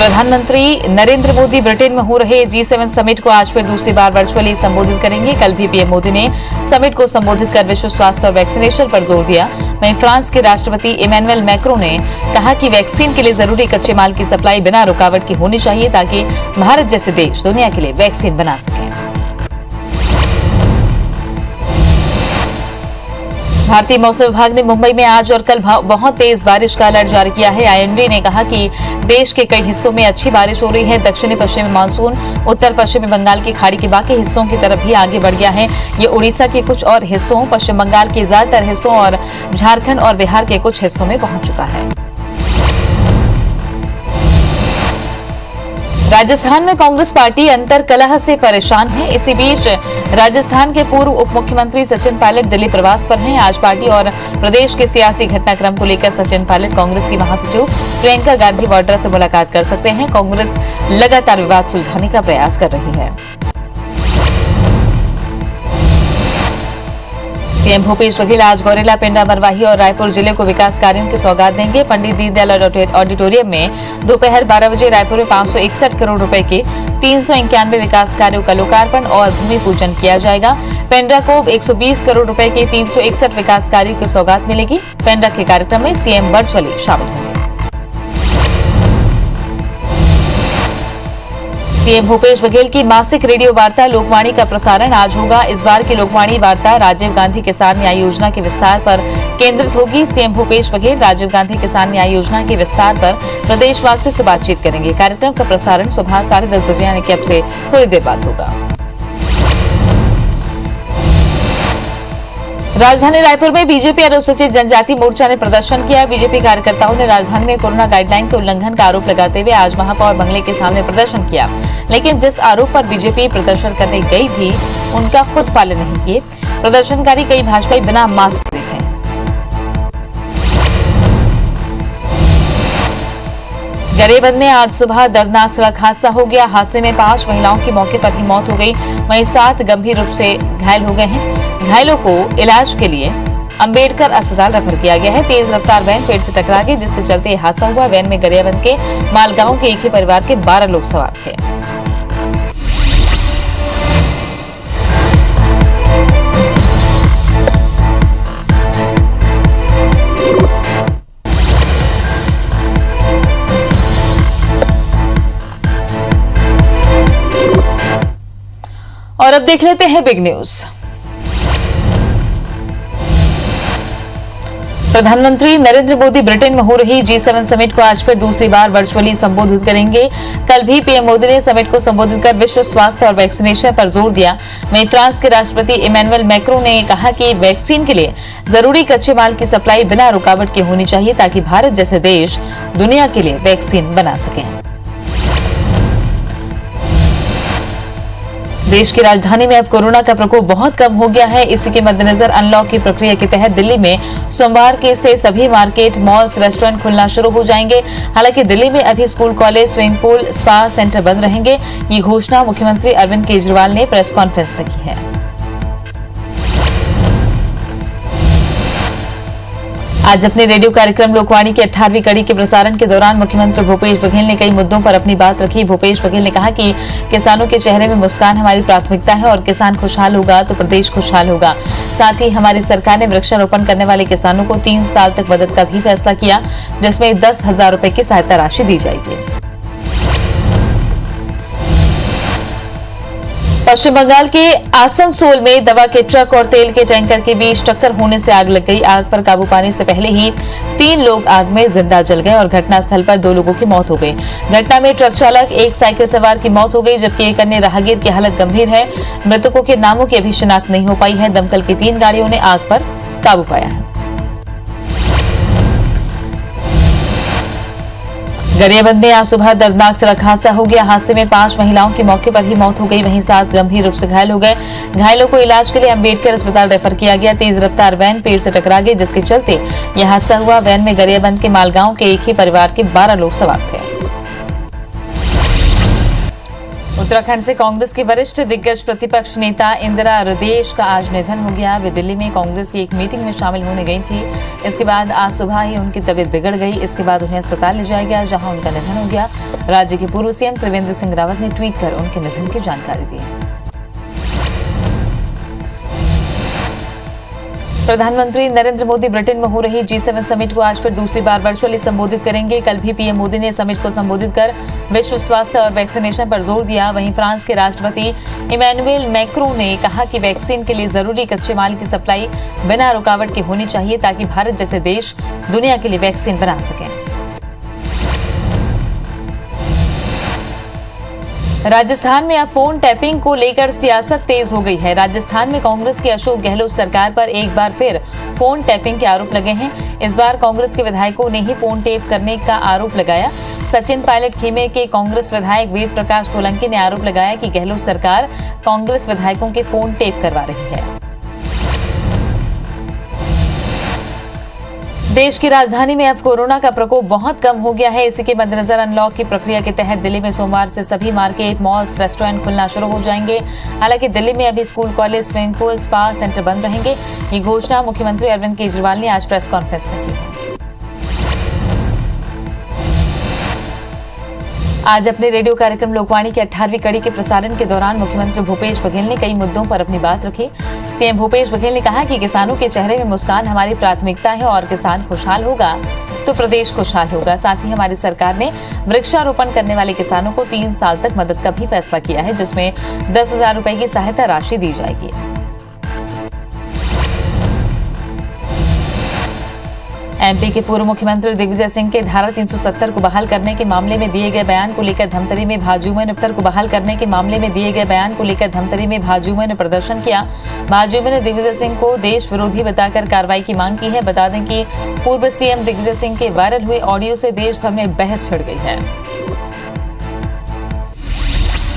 प्रधानमंत्री नरेंद्र मोदी ब्रिटेन में हो रहे G7 समिट को आज फिर दूसरी बार वर्चुअली संबोधित करेंगे। कल भी पीएम मोदी ने समिट को संबोधित कर विश्व स्वास्थ्य और वैक्सीनेशन पर जोर दिया। वहीं फ्रांस के राष्ट्रपति इमैनुअल मैक्रों ने कहा कि वैक्सीन के लिए जरूरी कच्चे माल की सप्लाई बिना रुकावट की होनी चाहिए ताकि भारत जैसे देश दुनिया के लिए वैक्सीन बना सके। भारतीय मौसम विभाग ने मुंबई में आज और कल बहुत तेज बारिश का अलर्ट जारी किया है। आईएमडी ने कहा कि देश के कई हिस्सों में अच्छी बारिश हो रही है। दक्षिणी पश्चिमी मानसून उत्तर पश्चिमी बंगाल की खाड़ी के बाकी हिस्सों की तरफ भी आगे बढ़ गया है। ये उड़ीसा के कुछ और हिस्सों, पश्चिम बंगाल के ज्यादातर हिस्सों और झारखंड और बिहार के कुछ हिस्सों में पहुंच चुका है। राजस्थान में कांग्रेस पार्टी अंतर्कलह से परेशान है। इसी बीच राजस्थान के पूर्व उप मुख्यमंत्री सचिन पायलट दिल्ली प्रवास पर हैं। आज पार्टी और प्रदेश के सियासी घटनाक्रम को लेकर सचिन पायलट कांग्रेस की महासचिव प्रियंका गांधी वाड्रा से मुलाकात कर सकते हैं। कांग्रेस लगातार विवाद सुलझाने का प्रयास कर रही है। सीएम भूपेश बघेल आज गौरेला, पेंड्रा, मरवाही और रायपुर जिले को विकास कार्यों की सौगात देंगे। पंडित दीनदयाल ऑडिटोरियम में दोपहर 12 बजे रायपुर में 561 करोड़ रुपए के 391 विकास कार्यों का लोकार्पण और भूमि पूजन किया जाएगा। पेंड्रा को 120 करोड़ रुपए के 361 विकास कार्यों की सौगात मिलेगी। पेंड्रा के कार्यक्रम में सीएम वर्चुअली शामिल होंगे। सीएम भूपेश बघेल की मासिक रेडियो वार्ता लोकवाणी का प्रसारण आज होगा। इस बार की लोकवाणी वार्ता राजीव गांधी किसान न्याय योजना के विस्तार पर केंद्रित होगी। सीएम भूपेश बघेल राजीव गांधी किसान न्याय योजना के विस्तार पर प्रदेशवासियों से बातचीत करेंगे। कार्यक्रम का प्रसारण सुबह 10:30 बजे यानी कि अब से थोड़ी देर बाद होगा। राजधानी रायपुर में बीजेपी अनुसूचित जनजाति मोर्चा ने प्रदर्शन किया। बीजेपी कार्यकर्ताओं ने राजधानी में कोरोना गाइडलाइन के उल्लंघन का आरोप लगाते हुए आज महापौर बंगले के सामने प्रदर्शन किया, लेकिन जिस आरोप पर बीजेपी प्रदर्शन करने गई थी उनका खुद पालन नहीं किए। प्रदर्शनकारी कई भाजपाई बिना मास्क दिखे। गरियाबंद में आज सुबह दर्दनाक सड़क हादसा हो गया। हादसे में 5 महिलाओं की मौके पर ही मौत हो गई, वहीं 7 गंभीर रूप से घायल हो गए हैं। घायलों को इलाज के लिए अंबेडकर अस्पताल रेफर किया गया है। तेज रफ्तार वैन पेड़ से टकरा गई, जिसके चलते यह हादसा हुआ। वैन में गरियाबंद के मालगांव के एक ही परिवार के 12 लोग सवार थे। और अब देख लेते हैं बिग न्यूज। प्रधानमंत्री नरेंद्र मोदी ब्रिटेन में हो रही G7 समिट को आज फिर दूसरी बार वर्चुअली संबोधित करेंगे। कल भी पीएम मोदी ने समिट को संबोधित कर विश्व स्वास्थ्य और वैक्सीनेशन पर जोर दिया। वहीं फ्रांस के राष्ट्रपति इमैनुअल मैक्रों ने कहा कि वैक्सीन के लिए जरूरी कच्चे माल की सप्लाई बिना रुकावट की होनी चाहिए ताकि भारत जैसे देश दुनिया के लिए वैक्सीन बना सकें। देश की राजधानी में अब कोरोना का प्रकोप बहुत कम हो गया है। इसी के मद्देनजर अनलॉक की प्रक्रिया के तहत दिल्ली में सोमवार के से सभी मार्केट, मॉल्स, रेस्टोरेंट खुलना शुरू हो जाएंगे। हालांकि दिल्ली में अभी school, college, swimming pool, spa centre बंद रहेंगे। ये घोषणा मुख्यमंत्री अरविंद केजरीवाल ने प्रेस कॉन्फ्रेंस में की है। आज अपने रेडियो कार्यक्रम लोकवाणी की 18वीं कड़ी के प्रसारण के दौरान मुख्यमंत्री भूपेश बघेल ने कई मुद्दों पर अपनी बात रखी। भूपेश बघेल ने कहा कि किसानों के चेहरे में मुस्कान हमारी प्राथमिकता है और किसान खुशहाल होगा तो प्रदेश खुशहाल होगा। साथ ही हमारी सरकार ने वृक्षारोपण करने वाले किसानों को 3 साल तक मदद का भी फैसला किया, जिसमें 10,000 रुपए की सहायता राशि दी जाएगी। पश्चिम बंगाल के आसनसोल में दवा के ट्रक और तेल के टैंकर के बीच टक्कर होने से आग लग गई। आग पर काबू पाने से पहले ही 3 लोग आग में जिंदा जल गए और घटनास्थल पर 2 लोगों की मौत हो गई। घटना में ट्रक चालक, एक साइकिल सवार की मौत हो गई, जबकि एक अन्य राहगीर की हालत गंभीर है। मृतकों के नामों की अभी शिनाख्त नहीं हो पाई है। दमकल की 3 गाड़ियों ने आग पर काबू पाया है। गरियाबंद में आज सुबह दर्दनाक सड़क हादसा हो गया। हादसे में 5 महिलाओं की मौके पर ही मौत हो गई, वहीं 7 गंभीर रूप से घायल हो गए। घायलों को इलाज के लिए अंबेडकर अस्पताल रेफर किया गया। तेज रफ्तार वैन पेड़ से टकरा गई, जिसके चलते यह हादसा हुआ। वैन में गरियाबंद के मालगांव के एक ही परिवार के 12 लोग सवार थे। उत्तराखंड से कांग्रेस के वरिष्ठ दिग्गज प्रतिपक्ष नेता इंदिरा हृदयेश का आज निधन हो गया। वे दिल्ली में कांग्रेस की एक मीटिंग में शामिल होने गई थी। इसके बाद आज सुबह ही उनकी तबीयत बिगड़ गई। इसके बाद उन्हें अस्पताल ले जाया गया, जहां उनका निधन हो गया। राज्य के पूर्व सीएम त्रिवेंद्र सिंह रावत ने ट्वीट कर उनके निधन की जानकारी दी। प्रधानमंत्री नरेंद्र मोदी ब्रिटेन में हो रही G7 समिट को आज फिर दूसरी बार वर्चुअली संबोधित करेंगे। कल भी पीएम मोदी ने समिट को संबोधित कर विश्व स्वास्थ्य और वैक्सीनेशन पर जोर दिया। वहीं फ्रांस के राष्ट्रपति इमैनुएल मैक्रों ने कहा कि वैक्सीन के लिए जरूरी कच्चे माल की सप्लाई बिना रुकावट के होनी चाहिए, ताकि भारत जैसे देश दुनिया के लिए वैक्सीन बना सकें। राजस्थान में अब फोन टैपिंग को लेकर सियासत तेज हो गई है। राजस्थान में कांग्रेस की अशोक गहलोत सरकार पर एक बार फिर फोन टैपिंग के आरोप लगे हैं। इस बार कांग्रेस के विधायकों ने ही फोन टैप करने का आरोप लगाया। सचिन पायलट खेमे के कांग्रेस विधायक वेद प्रकाश सोलंकी ने आरोप लगाया कि गहलोत सरकार कांग्रेस विधायकों के फोन टैप करवा रही है। देश की राजधानी में अब कोरोना का प्रकोप बहुत कम हो गया है। इसी के मद्देनजर अनलॉक की प्रक्रिया के तहत दिल्ली में सोमवार से सभी मार्केट, मॉल्स, रेस्टोरेंट खुलना शुरू हो जाएंगे। हालांकि दिल्ली में अभी school, college, swimming pool, spa centre बंद रहेंगे। ये घोषणा मुख्यमंत्री अरविंद केजरीवाल ने आज प्रेस कॉन्फ्रेंस में की। आज अपने रेडियो कार्यक्रम लोकवाणी की 18वीं कड़ी के प्रसारण के दौरान मुख्यमंत्री भूपेश बघेल ने कई मुद्दों पर अपनी बात रखी। सीएम भूपेश बघेल ने कहा कि किसानों के चेहरे में मुस्कान हमारी प्राथमिकता है और किसान खुशहाल होगा तो प्रदेश खुशहाल होगा। साथ ही हमारी सरकार ने वृक्षारोपण करने वाले किसानों को 3 साल तक मदद का भी फैसला किया है, जिसमें 10,000 रुपए की सहायता राशि दी जाएगी। एमपी के पूर्व मुख्यमंत्री दिग्विजय सिंह के धारा 370 को बहाल करने के मामले में दिए गए बयान को लेकर धमतरी में भाजयुमो ने प्रदर्शन किया। भाजयुमो ने दिग्विजय सिंह को देश विरोधी बताकर कार्रवाई की मांग की है। बता दें कि पूर्व सीएम दिग्विजय सिंह के वायरल हुए ऑडियो से देश भर में बहस छिड़ गई है।